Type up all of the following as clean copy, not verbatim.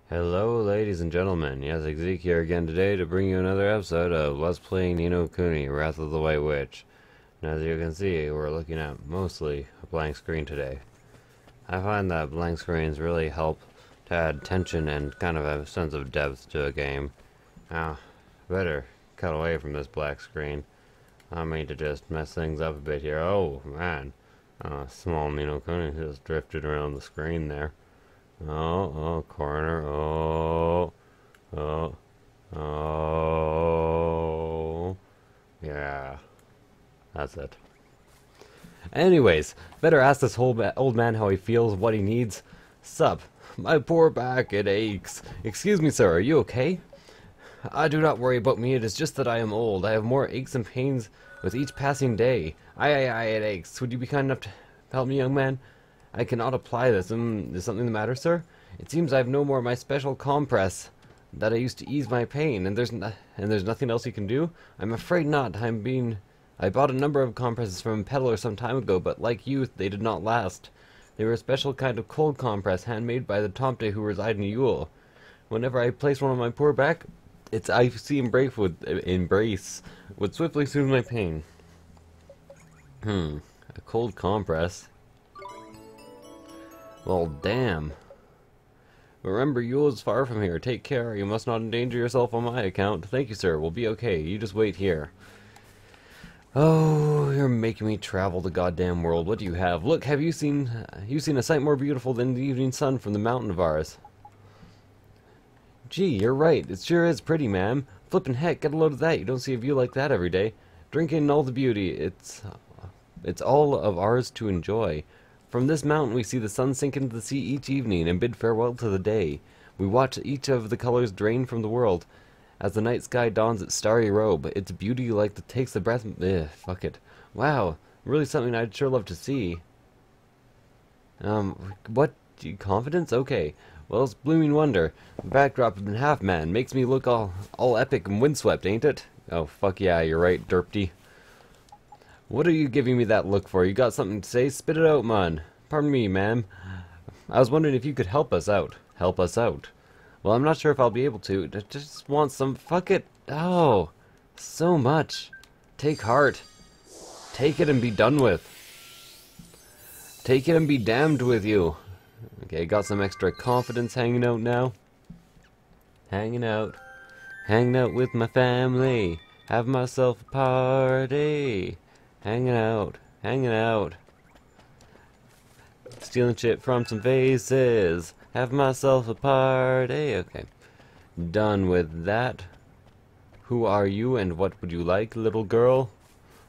Hello, ladies and gentlemen. Yessik here again today to bring you another episode of Let's Play Kuni, Wrath of the White Witch. And as you can see, we're looking at mostly a blank screen today. I find that blank screens really help to add tension and kind of a sense of depth to a game. Now, better cut away from this black screen. I mean to just mess things up a bit here. Oh, man. Small Kuni just drifted around the screen there. Oh, corner. Oh. Yeah. That's it. Anyways, better ask this old man how he feels, what he needs. Sup? My poor back, it aches. Excuse me, sir, are you okay? Do not worry about me, it is just that I am old. I have more aches and pains with each passing day. Aye, it aches. Would you be kind enough to help me, young man? I cannot apply this. Is something the matter, sir? It seems I have no more of my special compress that I used to ease my pain, and there's nothing else you can do? I'm afraid not. I bought a number of compresses from a peddler some time ago, but like you, they did not last. They were a special kind of cold compress, handmade by the Tomte who reside in Yule. Whenever I place one on my poor back, its icy embrace would swiftly soothe my pain. A cold compress. Well, damn. Remember, Yule is far from here. Take care. You must not endanger yourself on my account. Thank you, sir. We'll be okay. You just wait here. Oh, you're making me travel the goddamn world. What do you have? Look, have you seen a sight more beautiful than the evening sun from the mountain of ours? Gee, you're right. It sure is pretty, ma'am. Flippin' heck, get a load of that. You don't see a view like that every day. Drink in all the beauty. It's all of ours to enjoy. From this mountain we see the sun sink into the sea each evening and bid farewell to the day. We watch each of the colors drain from the world as the night sky dons its starry robe. Its beauty takes the breath. Fuck it. Wow, really something I'd sure love to see. What? Confidence? Okay. Well, it's blooming wonder. The backdrop of half man makes me look all epic and windswept, ain't it? Oh, fuck yeah, you're right, derpty. What are you giving me that look for? You got something to say? Spit it out, man. Pardon me, ma'am. I was wondering if you could help us out. Help us out. Well, I'm not sure if I'll be able to. I just want some... Fuck it. Oh, so much. Take heart. Take it and be done with. Take it and be damned with you. Okay, got some extra confidence hanging out now. Hanging out. Hanging out with my family. Have myself a party. Hanging out. Hanging out. Stealing shit from some faces. Have myself a party. Okay. Done with that. Who are you and what would you like, little girl?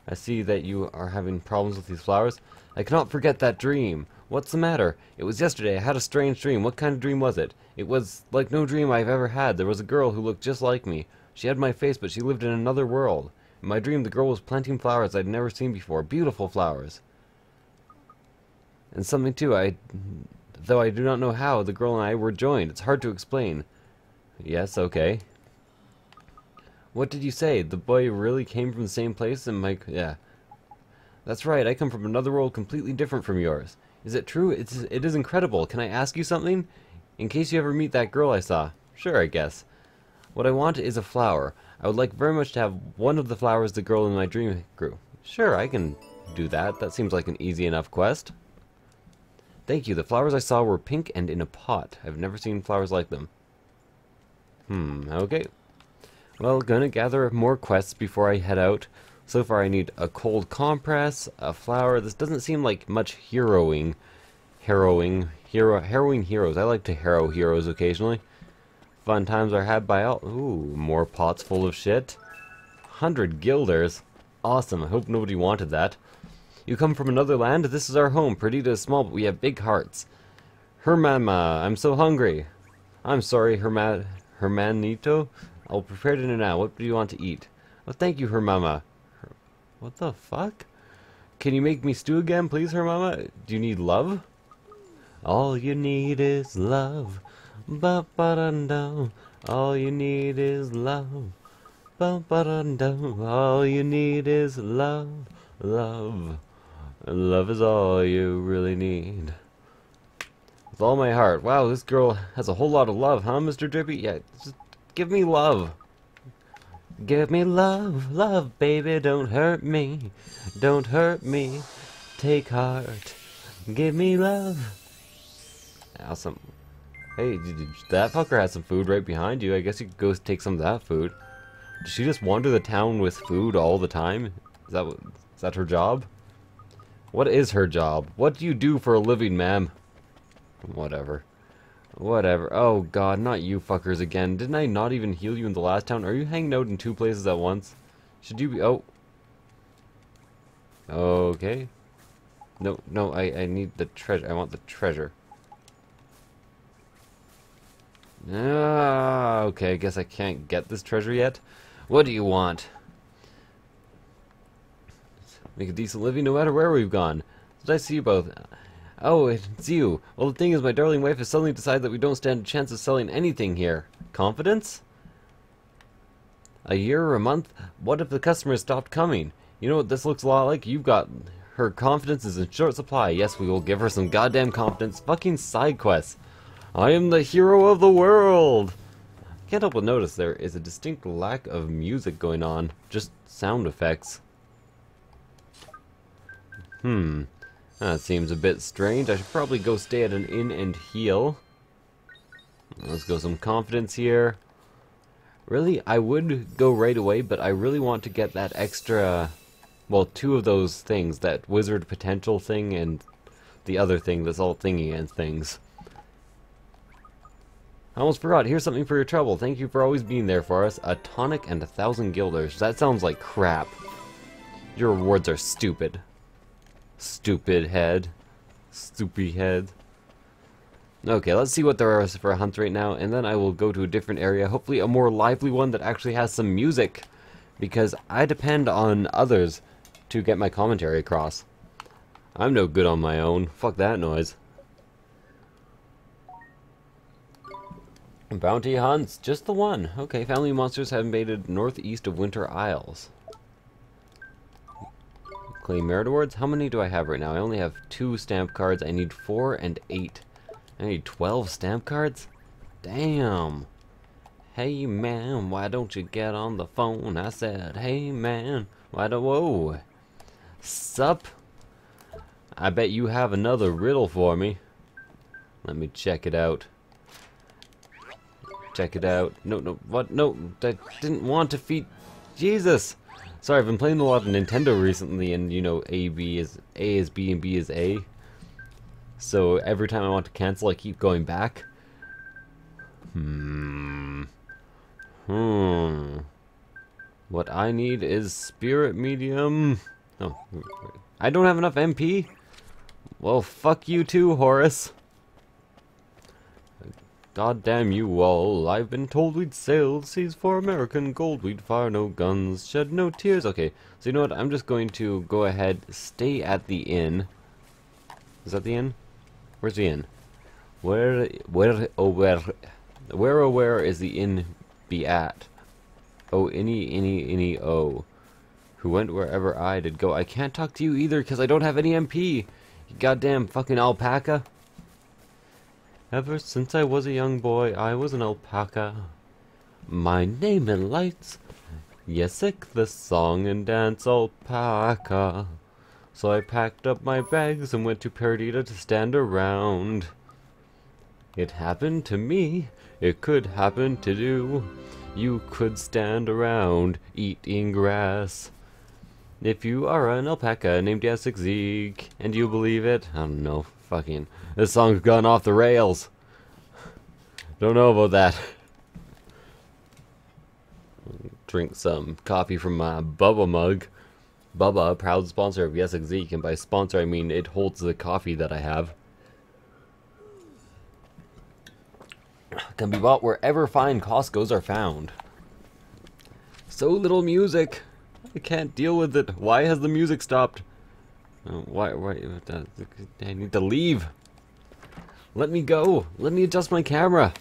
I see that you are having problems with these flowers. I cannot forget that dream. What's the matter? It was yesterday. I had a strange dream. What kind of dream was it? It was like no dream I've ever had. There was a girl who looked just like me. She had my face, but she lived in another world. In my dream, the girl was planting flowers I'd never seen before. Beautiful flowers. And something too, though I do not know how, the girl and I were joined. It's hard to explain. Yes, okay. What did you say? The boy really came from the same place and yeah. That's right, I come from another world completely different from yours. Is it true? It is incredible. Can I ask you something? In case you ever meet that girl I saw. Sure, I guess. What I want is a flower. I would like very much to have one of the flowers the girl in my dream grew. Sure, I can do that. That seems like an easy enough quest. Thank you. The flowers I saw were pink and in a pot. I've never seen flowers like them. Okay. Well, gonna gather more quests before I head out. So far I need a cold compress, a flower. This doesn't seem like much harrowing heroes. I like to harrow heroes occasionally. Fun times are had by all. Ooh, more pots full of shit. 100 guilders. Awesome. I hope nobody wanted that. You come from another land? This is our home. Pretty small, but we have big hearts. Hermama, I'm so hungry. I'm sorry, Hermanito. I'll prepare dinner now. What do you want to eat? Oh, thank you, Hermama. What the fuck? Can you make me stew again, please, Hermama? Do you need love? All you need is love. Ba-ba-dum-dum. All you need is love. Ba-ba-dum-dum. All you need is love. Love. Love is all you really need. With all my heart. Wow, this girl has a whole lot of love, huh, Mr. Drippy? Yeah, just give me love. Give me love, love, baby, don't hurt me. Don't hurt me. Take heart. Give me love. Awesome. Hey, that fucker has some food right behind you. I guess you could go take some of that food. Does she just wander the town with food all the time? Is that her job? What is her job? What do you do for a living, ma'am? Whatever. Whatever. Oh god, not you fuckers again. Didn't I not even heal you in the last town? Are you hanging out in two places at once? Should you be... Oh. Okay. No, no, I need the treasure. I want the treasure. Ah, okay, I guess I can't get this treasure yet. What do you want? Make a decent living no matter where we've gone. Did I see you both? Oh, it's you. Well, the thing is, my darling wife has suddenly decided that we don't stand a chance of selling anything here. Confidence? A year or a month? What if the customers stopped coming? You know what this looks a lot like? You've got... Her confidence is in short supply. Yes, we will give her some goddamn confidence. Fucking side quests. I am the hero of the world! I can't help but notice there is a distinct lack of music going on. Just sound effects. That seems a bit strange. I should probably go stay at an inn and heal. Let's go some confidence here. Really, I would go right away, but I really want to get that extra... Well, two of those things. That wizard potential thing and the other thing that's all thingy and things. I almost forgot. Here's something for your trouble. Thank you for always being there for us. A tonic and 1,000 guilders. That sounds like crap. Your rewards are stupid. Stupid head. Stoopy head. Okay, let's see what there is for a hunt right now, and then I will go to a different area. Hopefully a more lively one that actually has some music. Because I depend on others to get my commentary across. I'm no good on my own. Fuck that noise. Bounty hunts, just the one. Okay, family monsters have invaded northeast of Winter Isles. Claim merit awards. How many do I have right now? I only have 2 stamp cards. I need 4 and 8. I need 12 stamp cards? Damn. Hey man, why don't you get on the phone? I said, hey man, why don't... Whoa. Sup? I bet you have another riddle for me. Let me check it out. Check it out. No, no, what? No, I didn't want to feed... Jesus! Sorry, I've been playing a lot of Nintendo recently, and you know, A is B and B is A. So every time I want to cancel, I keep going back. What I need is spirit medium. Oh, I don't have enough MP? Well, fuck you too, Horace. God damn you all. I've been told we'd sail the seas for American gold. We'd fire no guns, shed no tears. Okay, so you know what? I'm just going to go ahead, stay at the inn. Is that the inn? Where's the inn? Where is the inn be at? Oh, any, oh. Who went wherever I did go. I can't talk to you either because I don't have any MP. You goddamn fucking alpaca. Ever since I was a young boy, I was an alpaca. My name in lights. Yessik, the song and dance alpaca. So I packed up my bags and went to Perdita to stand around. It happened to me. It could happen to you. You could stand around eating grass. If you are an alpaca named Yessik, and you believe it, I don't know, fucking, this song's gone off the rails. Don't know about that. Drink some coffee from my Bubba mug. Bubba, a proud sponsor of Yessik, and by sponsor I mean it holds the coffee that I have. Can be bought wherever fine Costco's are found. So little music. I can't deal with it. Why has the music stopped? Why, I need to leave. Let me go. Let me adjust my camera.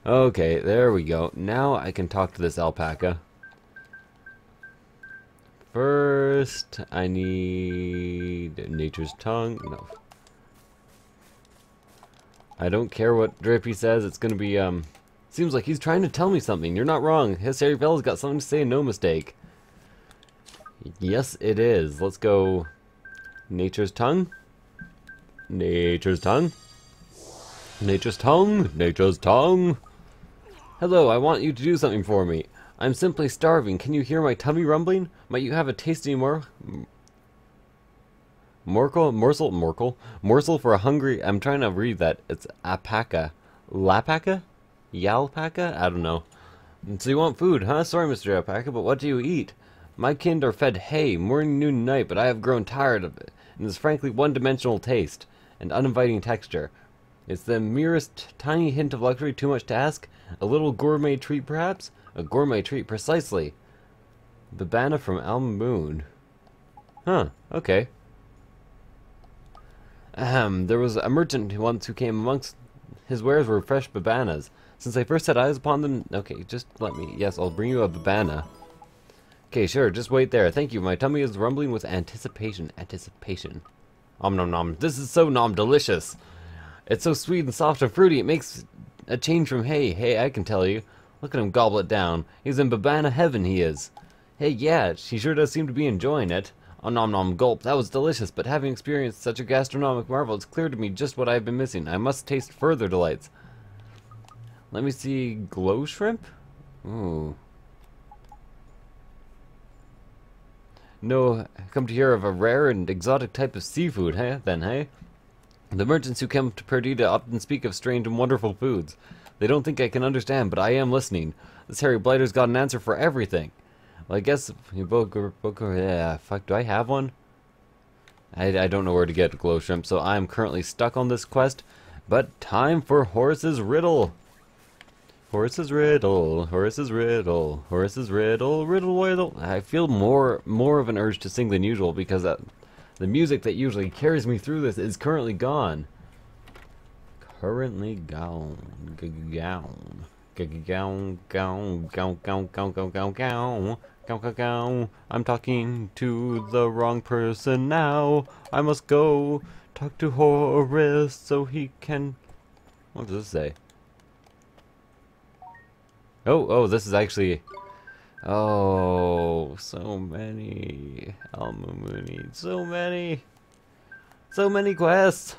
Okay, there we go. Now I can talk to this alpaca. First, I need nature's tongue. No. I don't care what Drippy says, it's gonna be, seems like he's trying to tell me something. You're not wrong. His Harry Bella's got something to say, no mistake. Yes, it is. Let's go. Nature's tongue? Nature's tongue? Nature's tongue? Nature's tongue? Hello, I want you to do something for me. I'm simply starving. Can you hear my tummy rumbling? Might you have a tasty morsel for a hungry... I'm trying to read that. It's alpaca. Lapaka? Yalpaca? I don't know. So you want food, huh? Sorry, Mr. Alpaca, but what do you eat? My kind are fed hay, morning, noon, and night, but I have grown tired of it, and it's frankly one-dimensional taste, and uninviting texture. It's the merest tiny hint of luxury too much to ask? A little gourmet treat, perhaps? A gourmet treat, precisely. Babana from Al-Mumu. Huh, okay. There was a merchant once who came amongst his wares were fresh babanas. Since I first set eyes upon them... Okay, just let me... Yes, I'll bring you a babana. Okay, sure, just wait there. Thank you, my tummy is rumbling with anticipation. Anticipation. Om nom nom. This is so nom delicious. It's so sweet and soft and fruity, it makes a change from hay. Hey, I can tell you. Look at him gobble it down. He's in babana heaven, he is. Hey, yeah, she sure does seem to be enjoying it. Oh, nom nom gulp, that was delicious, but having experienced such a gastronomic marvel, it's clear to me just what I've been missing. I must taste further delights. Let me see, glow shrimp? Ooh. No, come to hear of a rare and exotic type of seafood, hey? Then, hey? The merchants who come to Perdita often speak of strange and wonderful foods. They don't think I can understand, but I am listening. This Harry Blighter's got an answer for everything. Well, I guess you both yeah, fuck, do I have one? I don't know where to get a glow shrimp, so I'm currently stuck on this quest. But time for Horace's riddle. Horace's riddle, Horace's riddle, Horace's riddle, riddle. I feel more of an urge to sing than usual because the music that usually carries me through this is currently gone. Currently gone. I'm talking to the wrong person now. I must go talk to Horace so he can... What does this say? Oh, this is actually... Oh, so many. Al-Mumu needs so many. So many quests.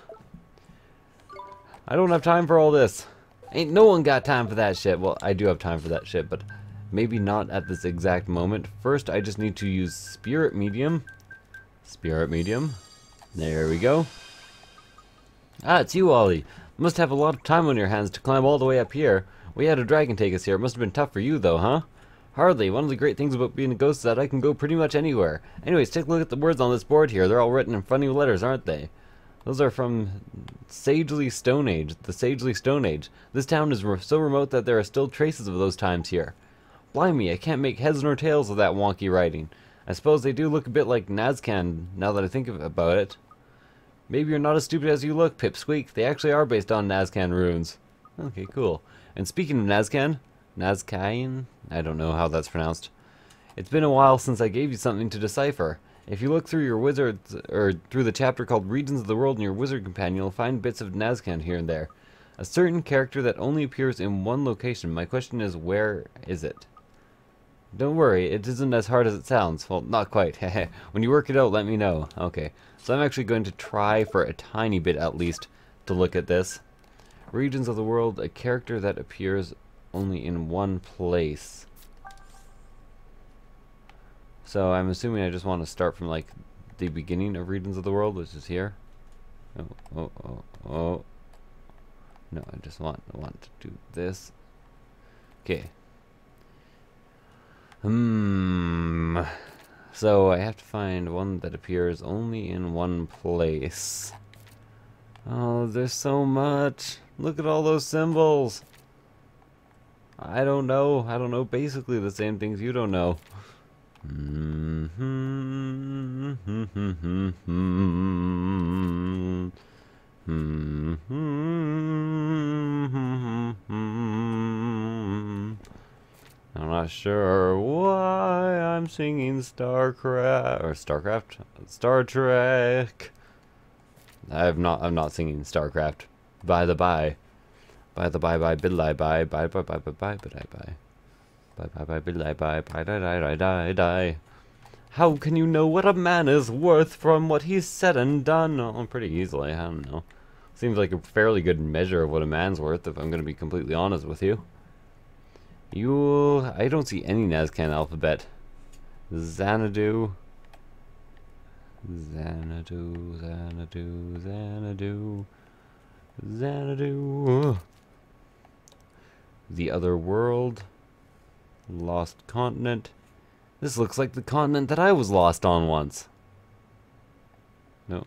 I don't have time for all this. Ain't no one got time for that shit. Well, I do have time for that shit, but maybe not at this exact moment. First, I just need to use Spirit Medium. Spirit Medium. There we go. Ah, it's you, Ollie. Must have a lot of time on your hands to climb all the way up here. We had a dragon take us here. It must have been tough for you, though, huh? Hardly. One of the great things about being a ghost is that I can go pretty much anywhere. Anyways, take a look at the words on this board here. They're all written in funny letters, aren't they? Those are from Sagely Stone Age. The Sagely Stone Age. This town is so remote that there are still traces of those times here. Blimey, I can't make heads nor tails of that wonky writing. I suppose they do look a bit like Nazcan, now that I think about it. Maybe you're not as stupid as you look, Pipsqueak. They actually are based on Nazcan runes. Okay, cool. And speaking of Nazcan... Nazcain? I don't know how that's pronounced. It's been a while since I gave you something to decipher. If you look through your wizards, or through the chapter called Regions of the World in your wizard companion, you'll find bits of Nazcan here and there. A certain character that only appears in one location. My question is, where is it? Don't worry, it isn't as hard as it sounds. Well, not quite. When you work it out, let me know. Okay, so I'm actually going to try for a tiny bit at least to look at this. Regions of the World, a character that appears only in one place. So I'm assuming I just want to start from like the beginning of Regions of the World, which is here. Oh. No, I just want to do this. Okay. So I have to find one that appears only in one place. Oh, there's so much. Look at all those symbols. I don't know basically the same things you don't know. I'm not sure why I'm singing Star Trek. I'm not singing StarCraft. By the by. By the by biddly by biddly by. By biddly by die. How can you know what a man is worth from what he's said and done? Oh, pretty easily, I don't know. Seems like a fairly good measure of what a man's worth, if I'm going to be completely honest with you. I don't see any Nazcan alphabet. Xanadu. Xanadu. The other world. Lost continent. This looks like the continent that I was lost on once. No.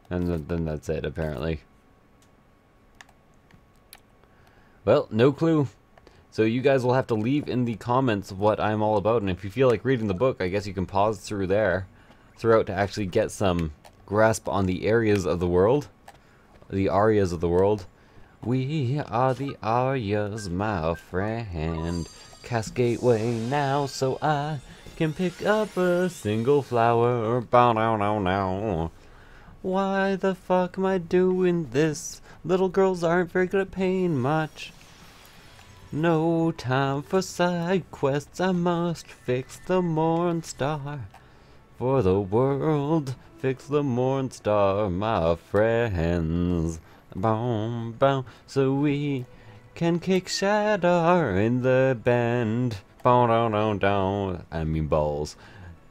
And then that's it, apparently. Well, no clue. So you guys will have to leave in the comments what I'm all about, and if you feel like reading the book, I guess you can pause throughout to actually get some grasp on the areas of the world. The Aryas of the world. We are the Aryas, my friend. Cascade Way now so I can pick up a single flower. Bow now now now. Why the fuck am I doing this? Little girls aren't very good at paying much. No time for side quests, I must fix the morn star. For the world, fix the morn star, my friends. Boom, boom, so we can kick shadow in the band. Bow, down, down, down. I mean balls.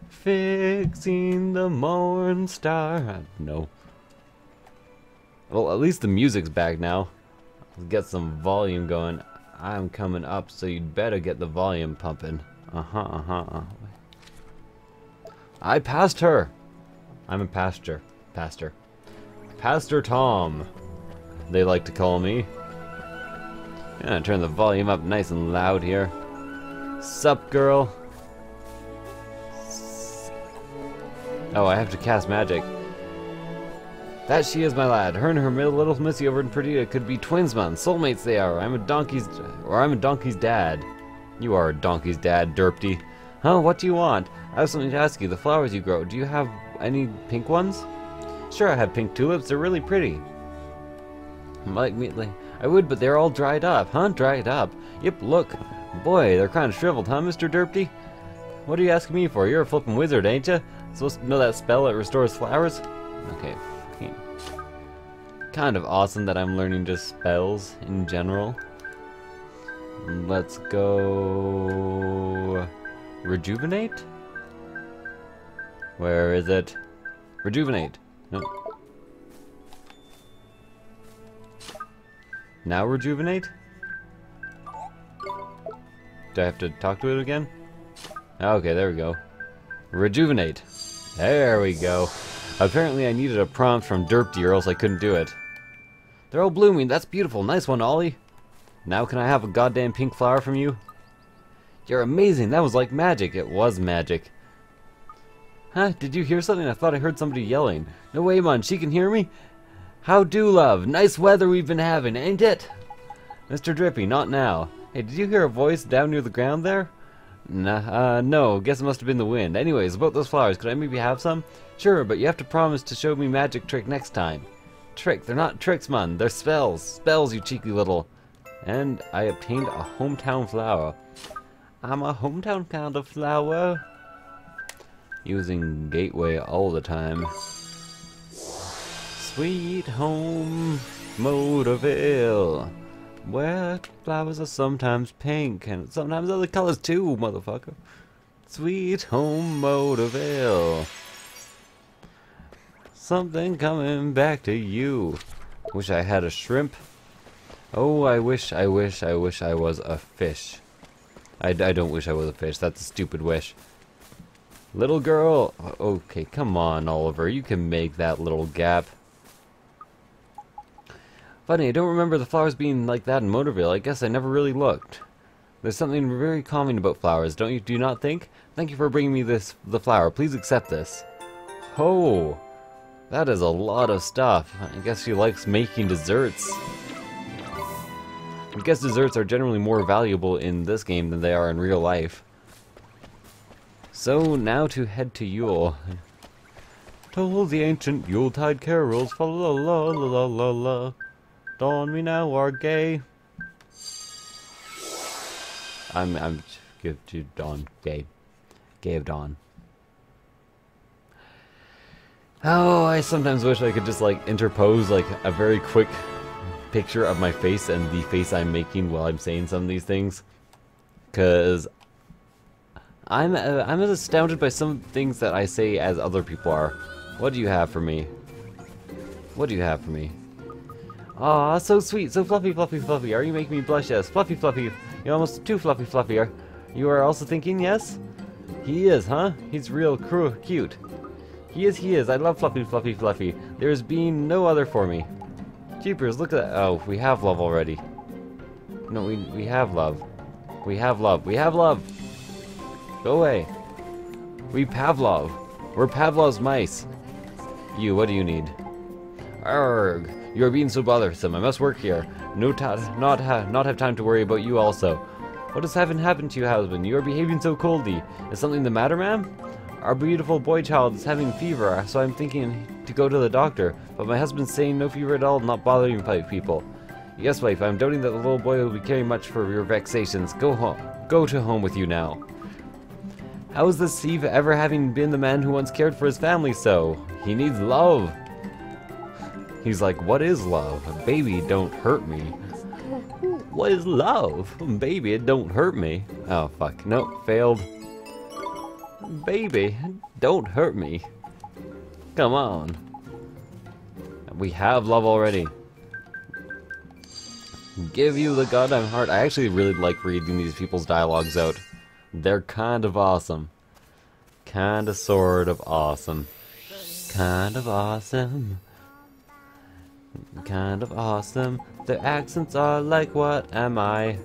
Fixing the morn star. No. Well, at least the music's back now. Let's get some volume going. I'm coming up, so you'd better get the volume pumping. I passed her. I'm a pastor. Pastor Tom, they like to call me. I'm gonna turn the volume up nice and loud here. Sup, girl? Oh, I have to cast magic. That she is, my lad. Her and her little missy over in Perdita could be twins, man. Soulmates they are. I'm a donkey's dad. You are a donkey's dad, derpty. Huh? What do you want? I have something to ask you. The flowers you grow, do you have any pink ones? Sure, I have pink tulips. They're really pretty. Like me, I would, but they're all dried up. Huh? Dried up? Yep, look. Boy, they're kind of shriveled, huh, Mr. Derpty? What are you asking me for? You're a flippin' wizard, ain't ya? Supposed to know that spell that restores flowers? Okay. Kind of awesome that I'm learning just spells in general. Let's go... Rejuvenate? Where is it? Rejuvenate. No. Now rejuvenate? Do I have to talk to it again? Okay, there we go. Rejuvenate. There we go. Apparently I needed a prompt from Derpty or else I couldn't do it. They're all blooming. That's beautiful. Nice one, Ollie. Now can I have a goddamn pink flower from you? You're amazing. That was like magic. It was magic. Huh? Did you hear something? I thought I heard somebody yelling. No way, man. She can hear me? How do, love? Nice weather we've been having, ain't it? Mr. Drippy, not now. Hey, did you hear a voice down near the ground there? Nah, no. Guess it must have been the wind. Anyways, about those flowers, could I maybe have some? Sure, but you have to promise to show me magic trick next time. Trick? They're not tricks, man. They're spells. Spells, you cheeky little... And I obtained a hometown flower. I'm a hometown kind of flower. Using Gateway all the time. Sweet home Motorville, where flowers are sometimes pink and sometimes other colors too, motherfucker. Sweet home Motorville. Something coming back to you. Wish I had a shrimp. Oh, I wish I was a fish. I don't wish I was a fish. That's a stupid wish. Little girl. Okay, come on, Oliver. You can make that little gap. Funny, I don't remember the flowers being like that in Motorville. I guess I never really looked. There's something very calming about flowers, do you not think? Thank you for bringing me the flower. Please accept this. Oh, that is a lot of stuff. I guess she likes making desserts. I guess desserts are generally more valuable in this game than they are in real life. So now to head to Yule. Toll the ancient Yuletide carols, fa la la la la la la. Dawn we now are gay. I'm give to dawn gay. Gay of dawn. Oh, I sometimes wish I could just like interpose like a very quick picture of my face and the face I'm making while I'm saying some of these things, cause I'm as astounded by some things that I say as other people are. What do you have for me? What do you have for me? Aw, so sweet, so fluffy, fluffy, fluffy. Are you making me blush? Yes, fluffy, fluffy. You're almost too fluffy, fluffy. You are also thinking yes? He is, huh? He's real cute. He is. I love fluffy, fluffy, fluffy. There's been no other for me. Jeepers, look at that. Oh, we have love already. No, we have love. We have love. We have love. Go away. We Pavlov. We're Pavlov's mice. You, what do you need? Arrgh. You are being so bothersome. I must work here. Not have time to worry about you also. What has happened to you, husband? You are behaving so coldly. Is something the matter, ma'am? Our beautiful boy child is having fever, so I'm thinking to go to the doctor. But my husband's saying no fever at all, not bothering people. Yes, wife, I'm doubting that the little boy will be caring much for your vexations. Go home. Go to home with you now. How is this Steve ever having been the man who once cared for his family so? He needs love. He's like, what is love? Baby, don't hurt me. What is love? Baby, it don't hurt me. Oh, fuck. Nope, failed. Baby, don't hurt me. Come on. We have love already. Give you the goddamn heart. I actually really like reading these people's dialogues out. They're kind of awesome. Kind of, sort of awesome. Kind of awesome. Kind of awesome. Their accents are like, what am I?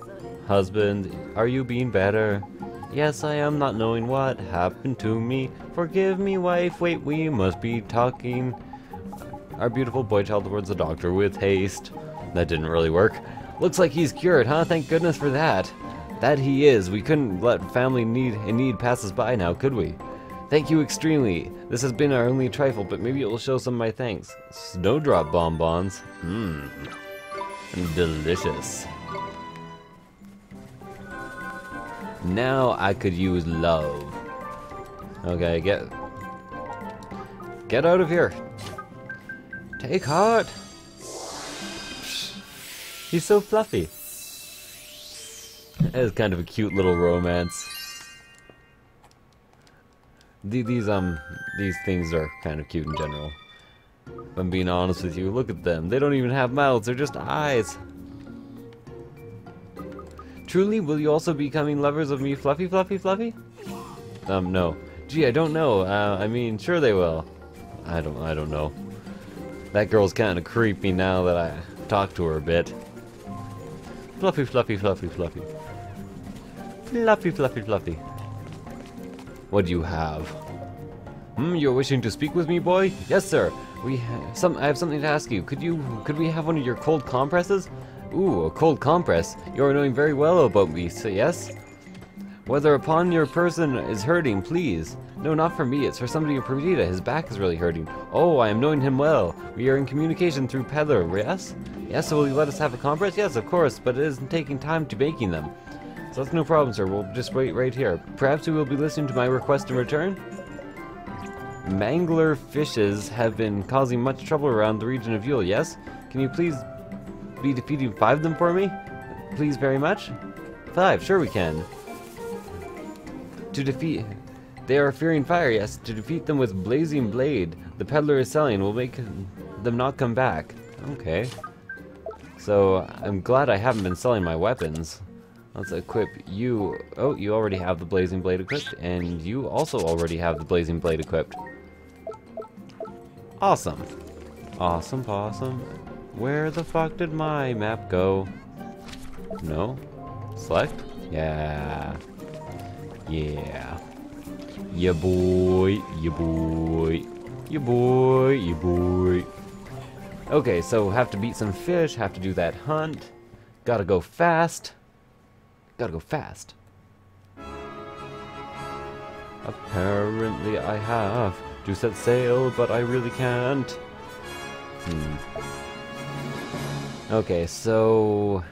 Husband, are you being better? Yes, I am, not knowing what happened to me. Forgive me, wife, wait, we must be talking. Our beautiful boy child towards the doctor with haste. That didn't really work. Looks like he's cured, huh? Thank goodness for that. That he is. We couldn't let family in need pass us by now, could we? Thank you extremely. This has been our only trifle, but maybe it will show some of my thanks. Snowdrop bonbons. Mmm. Delicious. Now I could use love. Okay, get out of here. Take heart. He's so fluffy. That is kind of a cute little romance. These things are kind of cute in general. If I'm being honest with you, look at them. They don't even have mouths, they're just eyes. Truly, will you also be becoming lovers of me, Fluffy, Fluffy, Fluffy? No. Gee, I don't know. I mean, sure they will. I don't know. That girl's kind of creepy now that I talk to her a bit. Fluffy, Fluffy, Fluffy, Fluffy. Fluffy, Fluffy, Fluffy. What do you have? You're wishing to speak with me, boy? Yes, sir. I have something to ask you. Could we have one of your cold compresses? Ooh, a cold compress. You are knowing very well about me, so yes? Whether upon your person is hurting, please. No, not for me. It's for somebody in Perdita. His back is really hurting. Oh, I am knowing him well. We are in communication through Peddler, yes? Yes, so will you let us have a compress? Yes, of course, but it isn't taking time to making them. So that's no problem, sir. We'll just wait right here. Perhaps you will be listening to my request in return? Mangler fishes have been causing much trouble around the region of Yule, yes? Can you please be defeating 5 of them for me? Please very much? 5, sure we can. To defeat... They are fearing fire, yes. To defeat them with blazing blade the peddler is selling will make them not come back. Okay. So, I'm glad I haven't been selling my weapons. Let's equip you. Oh, you already have the blazing blade equipped, and you also already have the blazing blade equipped. Awesome. Awesome possum. Where the fuck did my map go? No? Select? Yeah. Yeah. Yeah boy. Yeah boy. Yeah boy. Yeah boy. Okay, so have to beat some fish, have to do that hunt. Gotta go fast. Gotta go fast. Apparently I have to set sail, but I really can't. Okay, so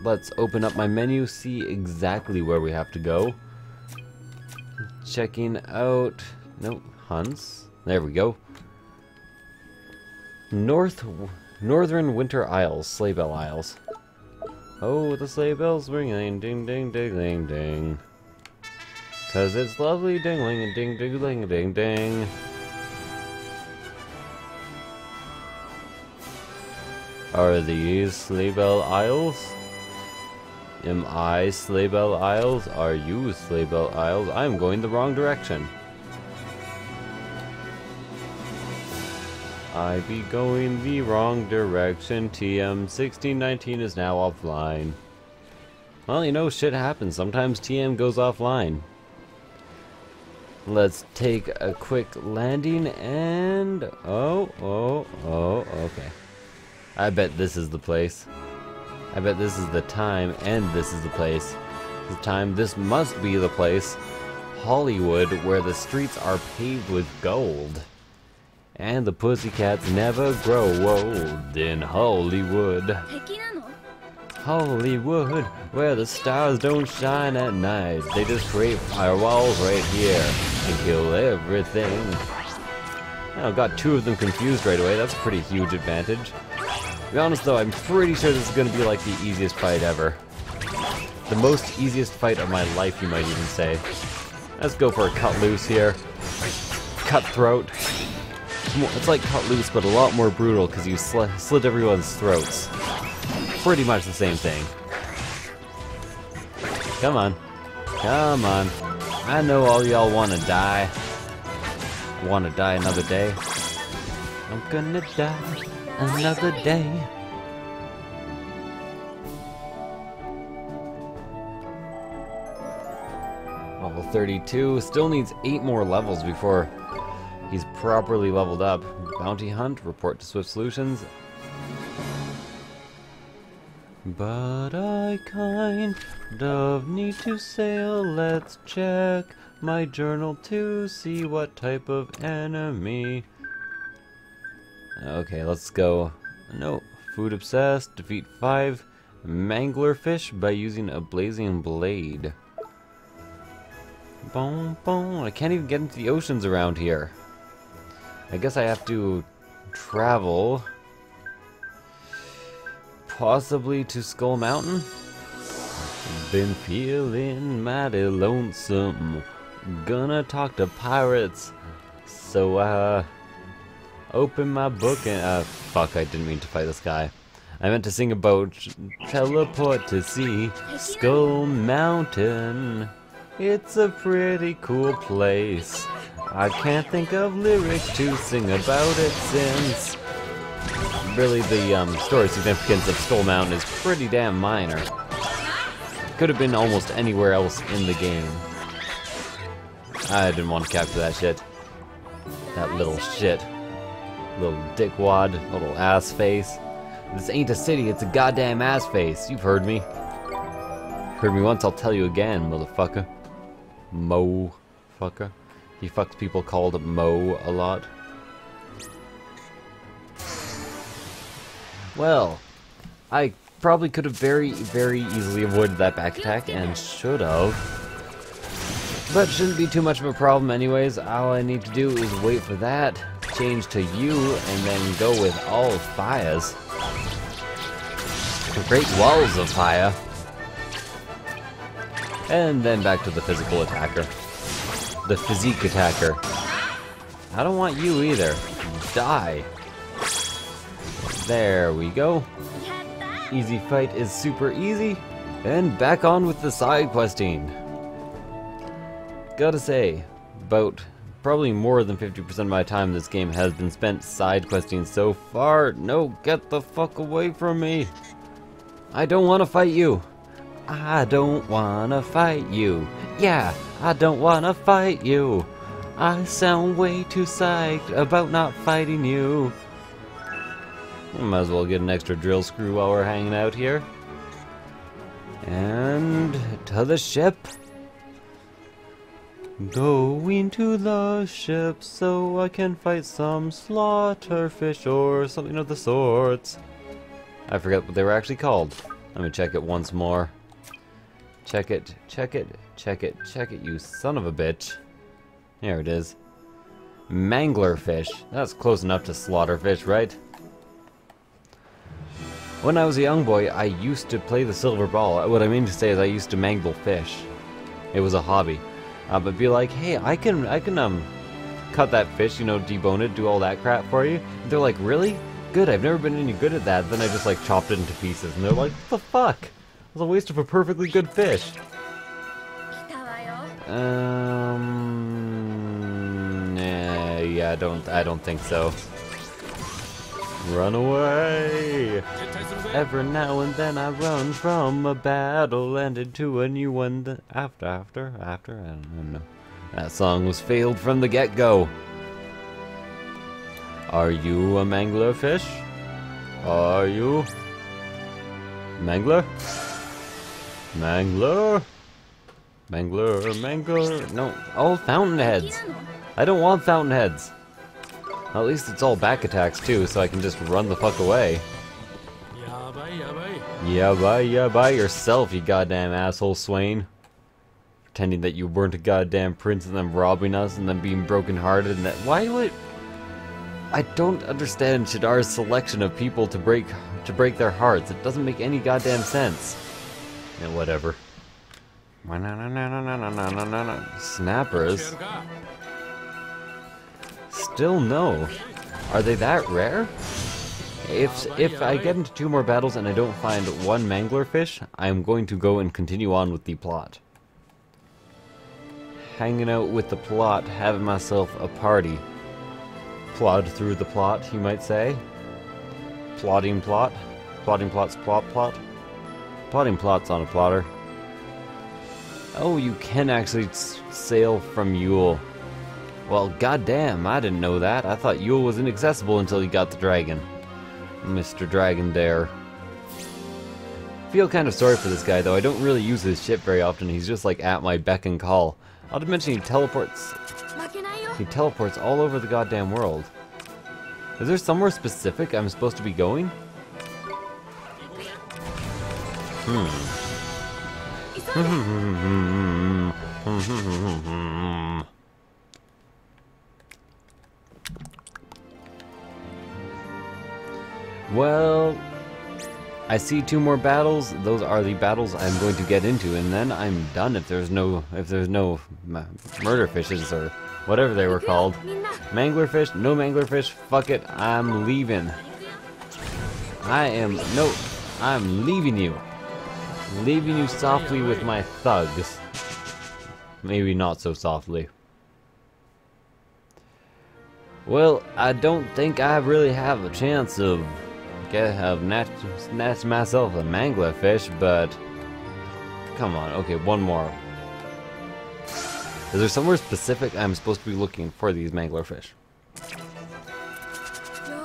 let's open up my menu, see exactly where we have to go. Checking out... Nope, hunts. There we go. Northern Winter Isles, Sleigh Bell Isles. Oh, the sleigh bells ringing, ding ding ding ding ding. 'Cause it's lovely dingling and ding ding ding ding ding. Are these Sleigh Bell Isles? Am I Sleigh Bell Isles? Are you Sleigh Bell Isles? I'm going the wrong direction. I be going the wrong direction. TM1619 is now offline. Well, you know, shit happens. Sometimes TM goes offline. Let's take a quick landing and... Oh, okay. I bet this is the place. I bet this is the time and this is the place. This must be the place. Hollywood, where the streets are paved with gold. And the pussycats never grow old in Hollywood. Hollywood, where the stars don't shine at night. They just create firewalls right here and kill everything. I got two of them confused right away. That's a pretty huge advantage. To be honest though, I'm pretty sure this is going to be like the easiest fight ever. The most easiest fight of my life, you might even say. Let's go for a cut loose here. Cutthroat. It's like cut loose, but a lot more brutal because you slit everyone's throats. Pretty much the same thing. Come on. Come on. I know all y'all want to die. Want to die another day. I'm gonna die another day. Level 32. Still needs 8 more levels before he's properly leveled up. Bounty hunt, report to Swift Solutions. But I kind of need to sail. Let's check my journal to see what type of enemy. Okay, let's go. No, food obsessed, defeat 5 manglerfish by using a blazing blade. Boom, boom. I can't even get into the oceans around here. I guess I have to travel, possibly to Skull Mountain. Been feeling mighty lonesome. Gonna talk to pirates. So, open my book and, fuck, I didn't mean to fight this guy. I meant to sing about teleport to see Skull Mountain. It's a pretty cool place. I can't think of lyrics to sing about it since really the story significance of Skull Mountain is pretty damn minor. Could have been almost anywhere else in the game. I didn't want to capture that shit. That little shit. Little dickwad, little ass face. This ain't a city, it's a goddamn ass face. You've heard me. Heard me once, I'll tell you again, motherfucker. Mo-fucker. He fucks people called Mo a lot. Well, I probably could have very, very easily avoided that back attack, and should have. But shouldn't be too much of a problem anyways. All I need to do is wait for that, change to you, and then go with all fires. Great walls of fire. And then back to the physical attacker. The physique attacker. I don't want you either. Die. There we go. Easy fight is super easy. And back on with the side questing. Gotta say, about probably more than 50% of my time in this game has been spent side questing so far. No, get the fuck away from me. I don't want to fight you. I don't want to fight you. Yeah, I don't want to fight you. I sound way too psyched about not fighting you. Might as well get an extra drill screw while we're hanging out here. And to the ship. Going to the ship so I can fight some slaughterfish or something of the sorts. I forget what they were actually called. Let me check it once more. Check it, check it, check it, check it, you son of a bitch. There it is. Manglerfish. That's close enough to slaughterfish, right? When I was a young boy, I used to play the silver ball. What I mean to say is I used to mangle fish. It was a hobby. But be like, hey, I can cut that fish, you know, debone it, do all that crap for you. And they're like, really? Good, I've never been any good at that. Then I just like chopped it into pieces, and they're like, what the fuck? It was a waste of a perfectly good fish. Yeah, I don't think so. Run away! Every now and then I run from a battle and into a new one. After, I don't know. That song was failed from the get-go. Are you a mangler fish? Are you? Mangler? Mangler? Mangler, mangler. No, all fountainheads. I don't want fountainheads. At least it's all back attacks too, so I can just run the fuck away. Yeah, by yourself, you goddamn asshole, Swain. Pretending that you weren't a goddamn prince and then robbing us and then being brokenhearted and that. Why would? I don't understand Shadar's selection of people to break their hearts. It doesn't make any goddamn sense. Yeah, whatever. Snappers. Still no. Are they that rare? If I get into 2 more battles and I don't find one mangler fish, I'm going to go and continue on with the plot. Hanging out with the plot, having myself a party. Plod through the plot, you might say. Plotting plot. Plotting plots plot plot. Plotting plots on a plotter. Oh, you can actually sail from Yule. Well, goddamn, I didn't know that. I thought Yule was inaccessible until you got the dragon. Mr. Dragon Dare. Feel kind of sorry for this guy, though. I don't really use his ship very often. He's just like at my beck and call. Not to mention he teleports all over the goddamn world. Is there somewhere specific I'm supposed to be going? Well, I see 2 more battles. Those are the battles I'm going to get into, and then I'm done. If there's no murder fishes or whatever they were called, manglerfish, no manglerfish. Fuck it, I'm leaving. I'm leaving you. Leaving you softly with my thugs. Maybe not so softly. Well, I don't think I really have a chance of snatch myself a mangler fish, but come on. Okay, one more. Is there somewhere specific I'm supposed to be looking for these mangler fish?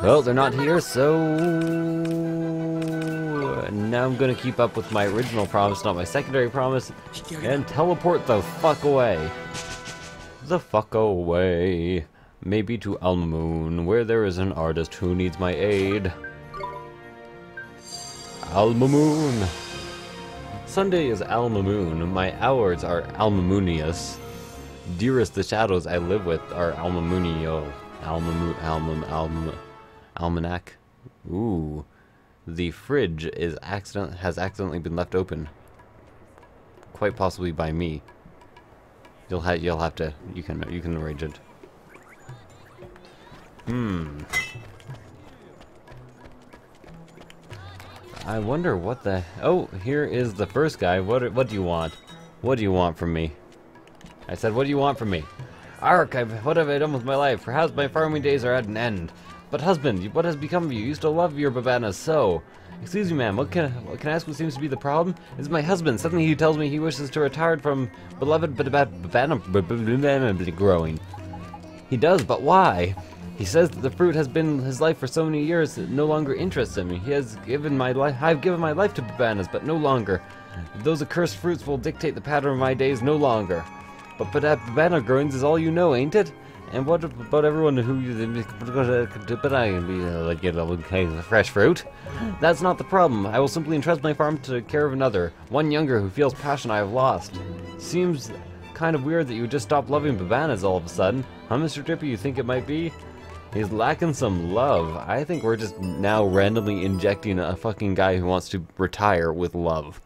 Well, they're not here, so now I'm gonna keep up with my original promise, not my secondary promise, and teleport the fuck away. The fuck away. Maybe to Al-Mumu, where there is an artist who needs my aid. Al-Mumu. Sunday is Al-Mumu. My hours are Al-Mumunius. Dearest, the shadows I live with are Al-Mumunio. Almanac. Ooh. The fridge has accidentally been left open. Quite possibly by me. You'll have to. You can arrange it. I wonder what the... Oh, here is the first guy. What do you want? What do you want from me? I said, what do you want from me? Ark, what have I done with my life? Perhaps my farming days are at an end. But husband, what has become of you? You used to love your babanas so. Excuse me, ma'am, can I ask what seems to be the problem? It's my husband. Suddenly he tells me he wishes to retire from beloved babana growing. He does, but why? He says that the fruit has been his life for so many years that it no longer interests him. He has given my life. I've given my life to bananas, but no longer. Those accursed fruits will dictate the pattern of my days no longer. But banana growings is all you know, ain't it? And what about everyone who but I can be like fresh fruit? That's not the problem. I will simply entrust my farm to the care of another, one younger who feels passion I have lost. Seems kind of weird that you just stopped loving bananas all of a sudden. Huh, Mr. Drippy, you think it might be? He's lacking some love. I think we're just now randomly injecting a fucking guy who wants to retire with love.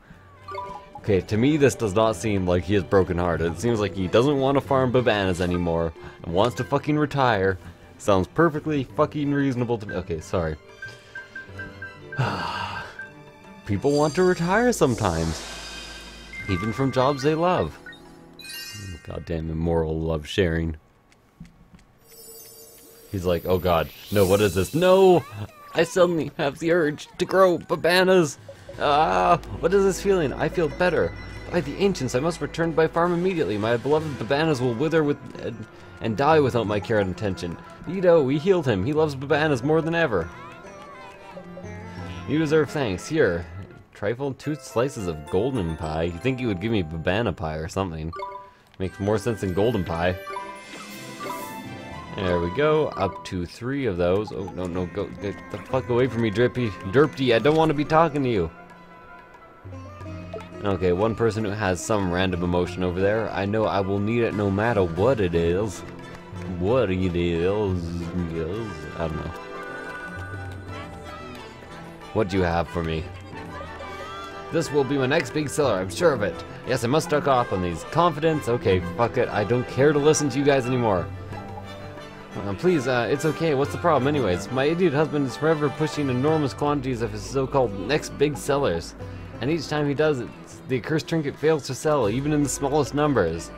Okay, to me this does not seem like he is brokenhearted. It seems like he doesn't want to farm bananas anymore and wants to fucking retire. Sounds perfectly fucking reasonable to me. Okay, sorry. People want to retire sometimes. Even from jobs they love. Goddamn immoral love sharing. He's like, oh god, no, what is this? No! I suddenly have the urge to grow bananas! Ah, what is this feeling? I feel better. By the ancients, I must return to my farm immediately. My beloved bananas will wither and die without my care and attention. Ito, we healed him. He loves bananas more than ever. You deserve thanks. Here, trifle, 2 slices of golden pie. You think you would give me banana pie or something? Makes more sense than golden pie. There we go. Up to 3 of those. Oh no, go get the fuck away from me, Drippy. Derpty, I don't want to be talking to you. Okay, one person who has some random emotion over there. I know I will need it no matter what it is. What it is. I don't know. What do you have for me? This will be my next big seller, I'm sure of it. Yes, I must duck off on these. Confidence? Okay, fuck it. I don't care to listen to you guys anymore. Please, it's okay. What's the problem anyways? My idiot husband is forever pushing enormous quantities of his so-called next big sellers. And each time he does it, the accursed trinket fails to sell, even in the smallest numbers.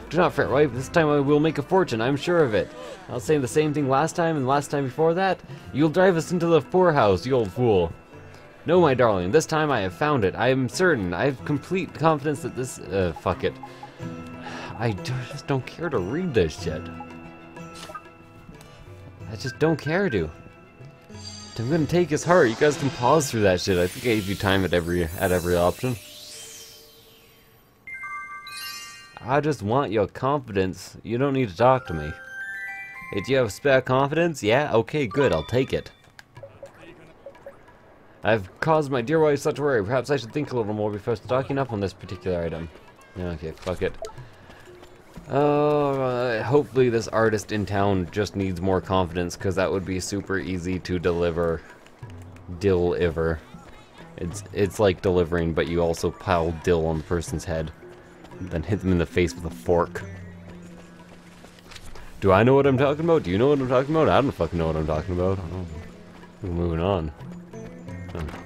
Do not fret, wife. This time I will make a fortune, I'm sure of it. I was saying the same thing last time and last time before that. You'll drive us into the poorhouse, you old fool. No, my darling, this time I have found it. I am certain. I have complete confidence that this... fuck it. I just don't care to read this shit. I just don't care to. I'm gonna take his heart. You guys can pause through that shit. I think I gave you time at every option. I just want your confidence. You don't need to talk to me. Hey, do you have spare confidence? Yeah? Okay, good. I'll take it. I've caused my dear wife such worry. Perhaps I should think a little more before stocking up on this particular item. Okay, fuck it. Hopefully this artist in town just needs more confidence, because that would be super easy to deliver. It's like delivering, but you also pile dill on the person's head, then hit them in the face with a fork. Do I know what I'm talking about? Do you know what I'm talking about? I don't fucking know what I'm talking about. We're moving on.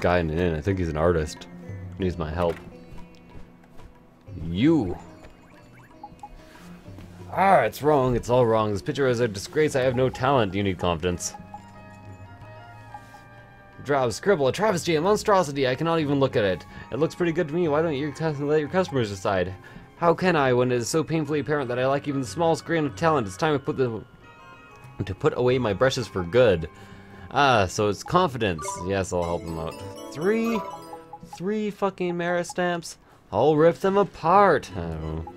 Guy in the inn, I think he's an artist. Needs my help. You! Ah, it's wrong. It's all wrong. This picture is a disgrace. I have no talent. You need confidence. Drab, scribble, a travesty, a monstrosity. I cannot even look at it. It looks pretty good to me. Why don't you let your customers decide? How can I when it is so painfully apparent that I lack even the smallest grain of talent? It's time to put away my brushes for good. Ah, so it's confidence. Yes, I'll help him out. Three fucking merit stamps. I'll rip them apart. I don't know.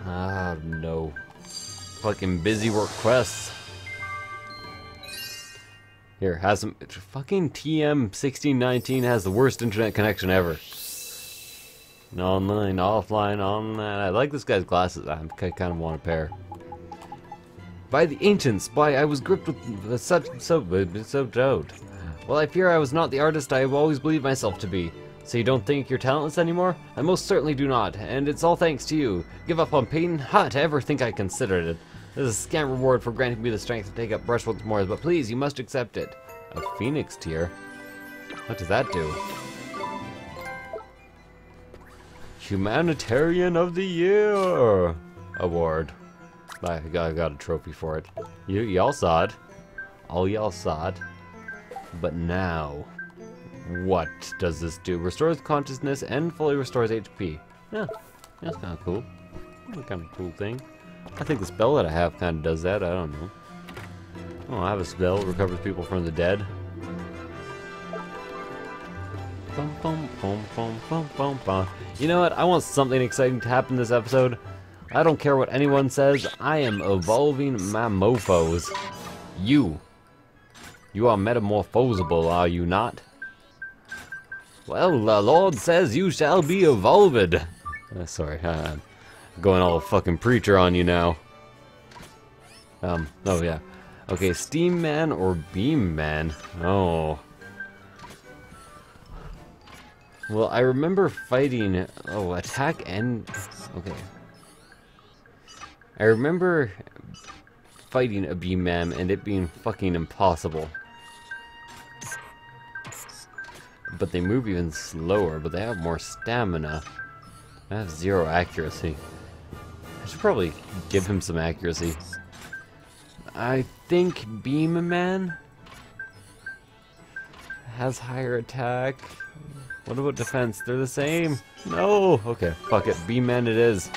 Ah, no. Fucking busy work quests. Here, has some... Fucking TM1619 has the worst internet connection ever. Online, offline, online. I like this guy's glasses. I kind of want a pair. By the ancients, I was gripped with so doubt. Well, I fear I was not the artist I have always believed myself to be. So you don't think you're talentless anymore? I most certainly do not, and it's all thanks to you. Give up on painting? Ha, to ever think I considered it. This is a scant reward for granting me the strength to take up brush once more, but please, you must accept it. A phoenix tier? What does that do? Humanitarian of the Year award. I got a trophy for it. Y'all saw it. All y'all saw it. But now... what does this do? Restores consciousness and fully restores HP. Yeah, that's kind of cool. Kind of cool thing. I think the spell that I have kind of does that. I don't know. Oh, I have a spell that recovers people from the dead. Bum, bum, bum, bum, bum, bum, bum. You know what? I want something exciting to happen this episode. I don't care what anyone says. I am evolving my mofos. You are metamorphosable, are you not? Well, the Lord says you shall be evolved. Sorry, going all fucking preacher on you now. Oh yeah. Okay, Steam Man or Beam Man? Oh. Well, I remember fighting... Oh, attack and... Okay. I remember fighting a Beam Man and it being fucking impossible. But they move even slower, but they have more stamina. I have 0 accuracy. I should probably give him some accuracy. I think Beam Man has higher attack. What about defense? They're the same. No! Okay, fuck it. Beam Man it is.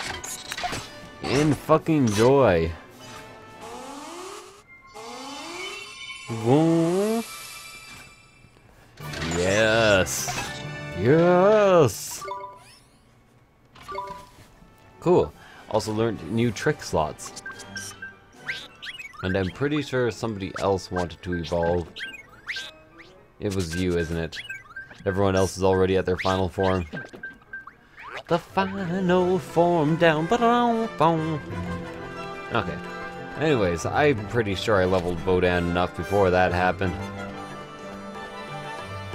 In fucking joy. Whoa. Yes! Yes! Cool. Also learned new trick slots. And I'm pretty sure somebody else wanted to evolve. It was you, isn't it? Everyone else is already at their final form. The final form down. Okay. Anyways, I'm pretty sure I leveled Bodan enough before that happened.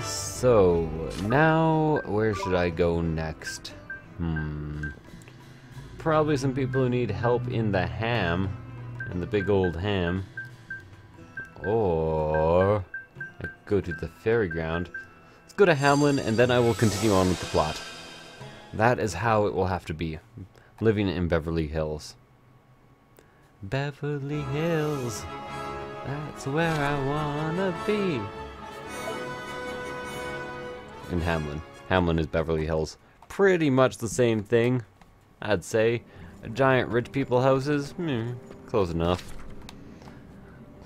So, now, where should I go next? Probably some people who need help in the ham. In the big old ham. Or I go to the fairy ground. Let's go to Hamlin, and then I will continue on with the plot. That is how it will have to be. Living in Beverly Hills. Beverly Hills. That's where I wanna be. In Hamlin. Hamlin is Beverly Hills. Pretty much the same thing, I'd say. Giant rich people houses? Close enough.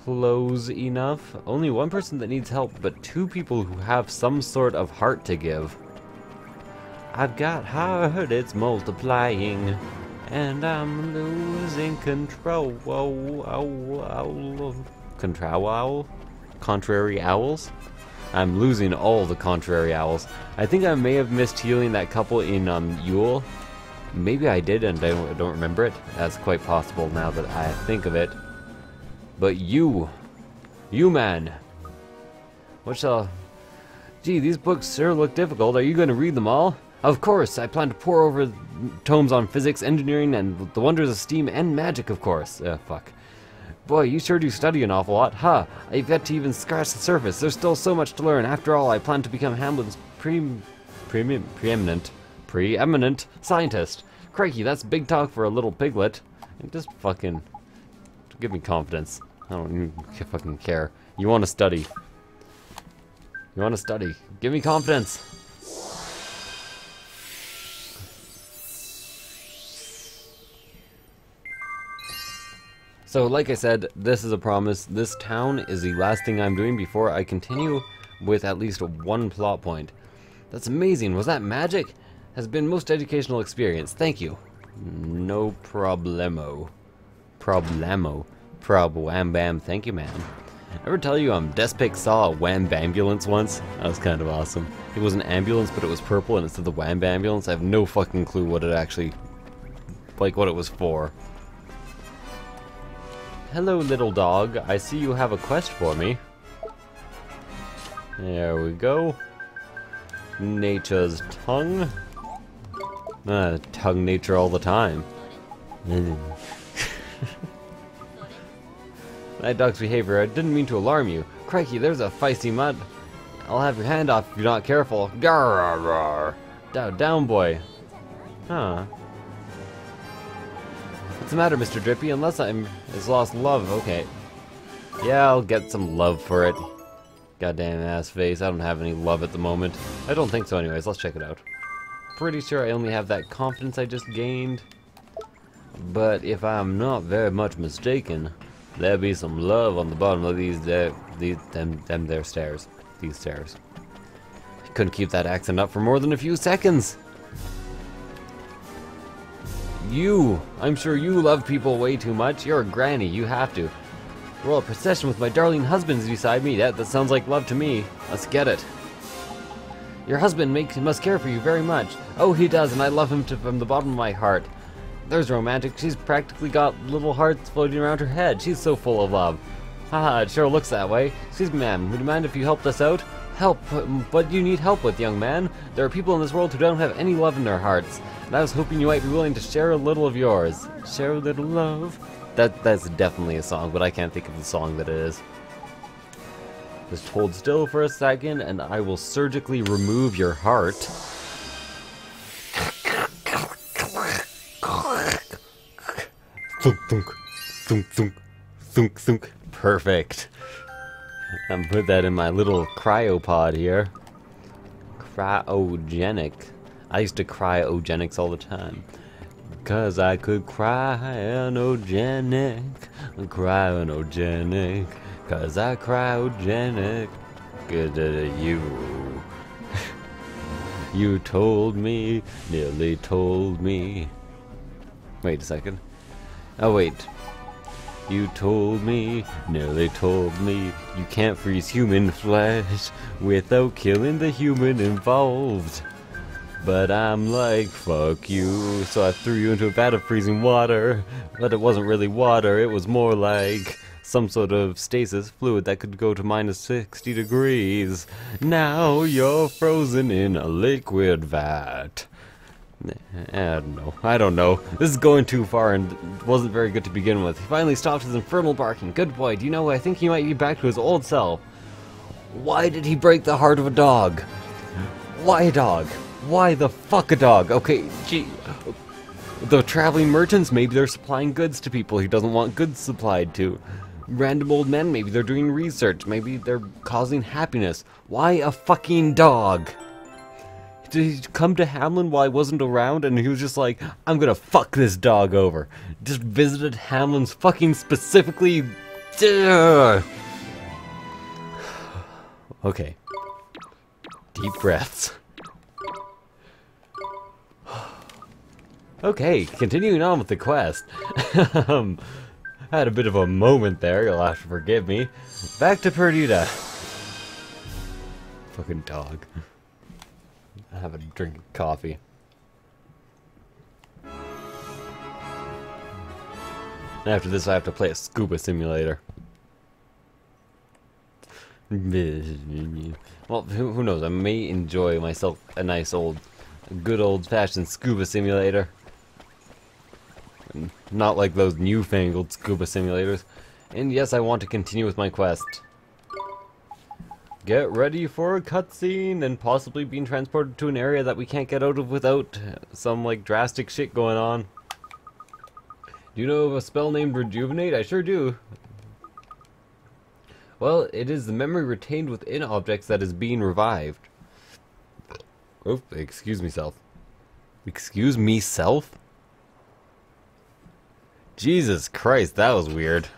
Close enough. Only one person that needs help, but 2 people who have some sort of heart to give. I've got heart, it's multiplying, and I'm losing control. Contrary owls? I'm losing all the contrary owls. I think I may have missed healing that couple in Yule. Maybe I did and I don't remember it. That's quite possible now that I think of it. But you man. What shall... Gee, these books sure look difficult. Are you going to read them all? Of course, I plan to pore over tomes on physics, engineering, and the wonders of steam and magic, of course. Fuck. Boy, you sure do study an awful lot. Huh, I've yet to even scratch the surface. There's still so much to learn. After all, I plan to become Hamlin's preeminent scientist. Crikey, that's big talk for a little piglet. Just fucking give me confidence. I don't even fucking care. You want to study. You want to study. Give me confidence. So, like I said, this is a promise. This town is the last thing I'm doing before I continue with at least 1 plot point. That's amazing. Was that magic? Has been most educational experience. Thank you. No problemo. Wham bam. Thank you, man. Ever tell you Despic saw a Wham-bambulance once? That was kind of awesome. It was an ambulance, but it was purple, and it said the Wham-bambulance. I have no fucking clue what it actually... like, what it was for. Hello, little dog. I see you have a quest for me. There we go. Nature's tongue. Tongue nature all the time. That dog's behavior, I didn't mean to alarm you. Crikey, there's a feisty mud. I'll have your hand off if you're not careful. Garr. Down, boy. Huh. What's the matter, Mr. Drippy? Unless it's lost love. Okay. Yeah, I'll get some love for it. Goddamn ass face. I don't have any love at the moment. I don't think so anyways. Let's check it out. Pretty sure I only have that confidence I just gained. But if I'm not very much mistaken, there'll be some love on the bottom of them there stairs. These stairs. couldn't keep that accent up for more than a few seconds. I'm sure you love people way too much. You're a granny, you have to. Roll a procession with my darling husband's beside me. That sounds like love to me. Let's get it. Your husband must care for you very much. Oh, he does, and I love him from the bottom of my heart. There's romantic. She's practically got little hearts floating around her head. She's so full of love. Haha, it sure looks that way. Excuse me, ma'am. Would you mind if you helped us out? Help? What do you need help with, young man? There are people in this world who don't have any love in their hearts. And I was hoping you might be willing to share a little of yours. Share a little love? That's definitely a song, but I can't think of the song that it is. Just hold still for a second, and I will surgically remove your heart. Thunk, thunk, thunk, thunk, thunk, thunk. Perfect. I'm put that in my little cryopod here. Cryogenic. I used to cryogenics all the time. 'Cause I could cryogenic. 'Cause I cryogenic. Good to you. You told me, nearly told me. Wait a second. Oh, wait. You told me, nearly told me, you can't freeze human flesh without killing the human involved. But I'm like, fuck you, so I threw you into a vat of freezing water. But it wasn't really water, it was more like some sort of stasis fluid that could go to minus 60 degrees. Now you're frozen in a liquid vat. I don't know. This is going too far and wasn't very good to begin with. He finally stopped his infernal barking. Good boy, do you know, I think he might be back to his old self. Why did he break the heart of a dog? Why a dog? Why the fuck a dog? Okay, gee. The traveling merchants, maybe they're supplying goods to people he doesn't want goods supplied to. Random old men, maybe they're doing research. Maybe they're causing happiness. Why a fucking dog? Did he come to Hamlin while I wasn't around and he was just like, I'm gonna fuck this dog over? Just visited Hamlin's fucking specifically. Okay. Deep breaths. Okay, continuing on with the quest. Had a bit of a moment there, you'll have to forgive me. Back to Perdita. Fucking dog. I have a drink of coffee. And after this I have to play a scuba simulator. Well, who knows, I may enjoy myself a nice good old-fashioned scuba simulator. Not like those newfangled scuba simulators. And yes, I want to continue with my quest. Get ready for a cutscene and possibly being transported to an area that we can't get out of without some like drastic shit going on. Do you know of a spell named Rejuvenate? I sure do. Well, it is the memory retained within objects that is being revived. Oh, excuse me, self. Excuse me, self? Jesus Christ, that was weird.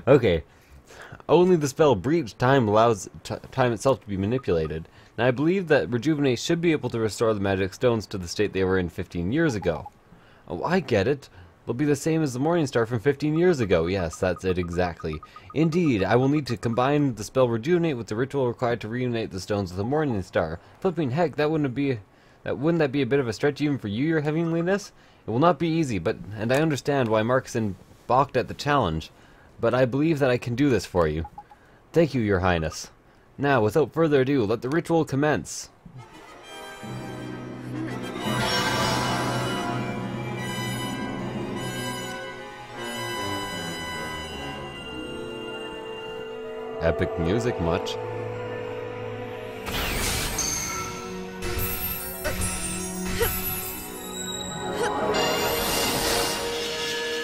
Okay. Only the spell Breach Time allows time itself to be manipulated. Now I believe that Rejuvenate should be able to restore the magic stones to the state they were in 15 years ago. Oh, I get it. They'll be the same as the Morning Star from 15 years ago. Yes, that's it exactly. Indeed, I will need to combine the spell Rejuvenate with the ritual required to reunite the stones with the Morning Star. Flipping heck, wouldn't that be a bit of a stretch even for you, your heavenliness? It will not be easy, and I understand why Markson balked at the challenge. But I believe that I can do this for you. Thank you, your highness. Now, without further ado, let the ritual commence. Epic music much.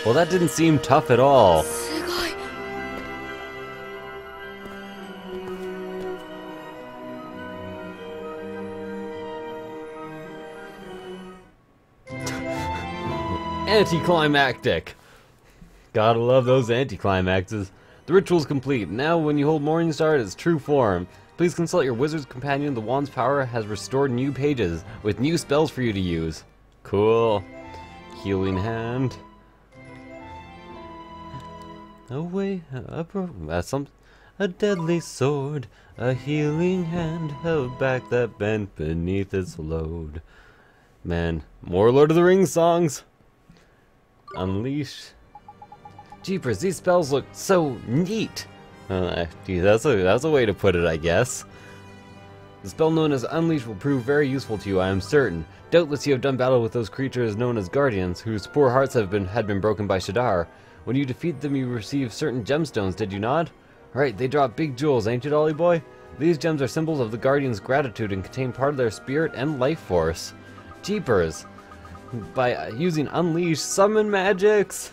Well, that didn't seem tough at all. Anticlimactic. Gotta love those anticlimaxes. The ritual's complete. Now when you hold Morningstar in its true form, Please consult your wizard's companion. The wand's power has restored new pages with new spells for you to use. Cool. Healing hand. A deadly sword, a healing hand held back that bent beneath its load. Man, more Lord of the Rings songs. Unleash. Jeepers, these spells look so neat. Gee, that's a way to put it, I guess. The spell known as Unleash will prove very useful to you, I am certain. Doubtless you have done battle with those creatures known as Guardians, whose poor hearts had been broken by Shadar. When you defeat them, you receive certain gemstones, did you not? Right, they drop big jewels, ain't you, Dolly Boy? These gems are symbols of the Guardians' gratitude and contain part of their spirit and life force. Jeepers! By using Unleash, summon magics!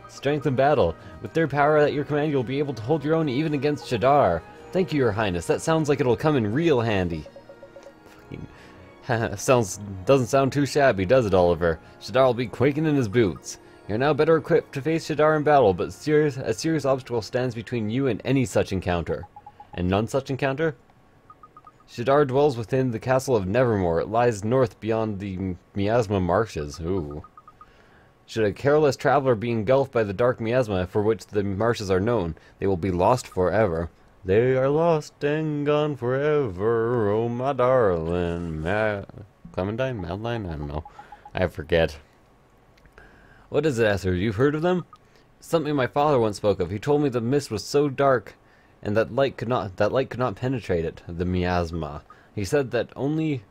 Strength in battle. With their power at your command, you'll be able to hold your own even against Shadar. Thank you, Your Highness. That sounds like it'll come in real handy. Doesn't sound too shabby, does it, Oliver? Shadar will be quaking in his boots. You're now better equipped to face Shadar in battle, but a serious obstacle stands between you and any such encounter. And none such encounter? Shadar dwells within the castle of Nevermore. It lies north beyond the Miasma marshes. Ooh. Should a careless traveler be engulfed by the dark miasma for which the marshes are known, they will be lost forever. They are lost and gone forever, oh my darling. Clementine? Madeline? I don't know. I forget. What is it, Esther? You've heard of them? Something my father once spoke of. He told me the mist was so dark and that light could not penetrate it, the miasma. He said that the only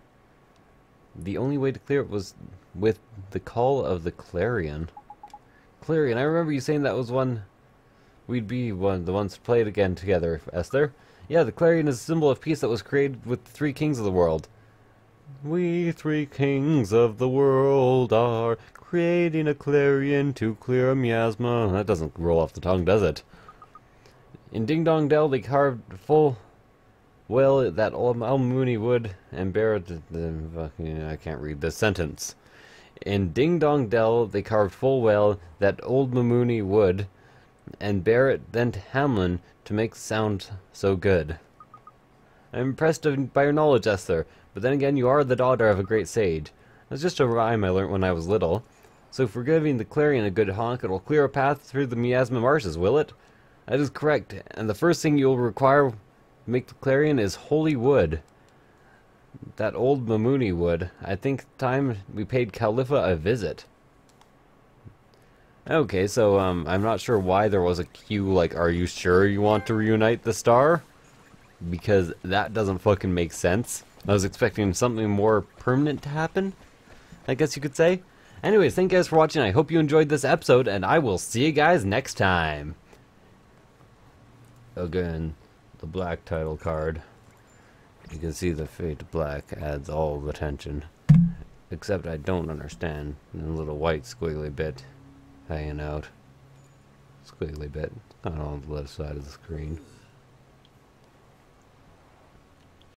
way to clear it was with the call of the clarion. Clarion, I remember you saying that was one we'd be the ones to play it again together, Esther. Yeah, the clarion is a symbol of peace that was created with the three kings of the world. We three kings of the world are creating a clarion to clear a miasma. That doesn't roll off the tongue, does it? In Ding Dong Dell, they carved full well that Al-Mumu would and bear I can't read this sentence. In Ding Dong Dell, they carved full well that old Mamuni would and bear it then to Hamlin to make sound so good. I'm impressed by your knowledge, Esther, but then again, you are the daughter of a great sage. That's just a rhyme I learnt when I was little. So for giving the clarion a good honk, it will clear a path through the miasma marshes, will it? That is correct, and the first thing you'll require to make the clarion is holy wood. That old Mamuni wood. I think time we paid Khalifa a visit. Okay, so I'm not sure why there was a cue like, are you sure you want to reunite the star? Because that doesn't fucking make sense. I was expecting something more permanent to happen, I guess you could say. Anyways, thank you guys for watching. I hope you enjoyed this episode, and I will see you guys next time. Again, the black title card. You can see the fade to black adds all the tension. Except I don't understand the little white squiggly bit hanging out. Squiggly bit. Not on the left side of the screen.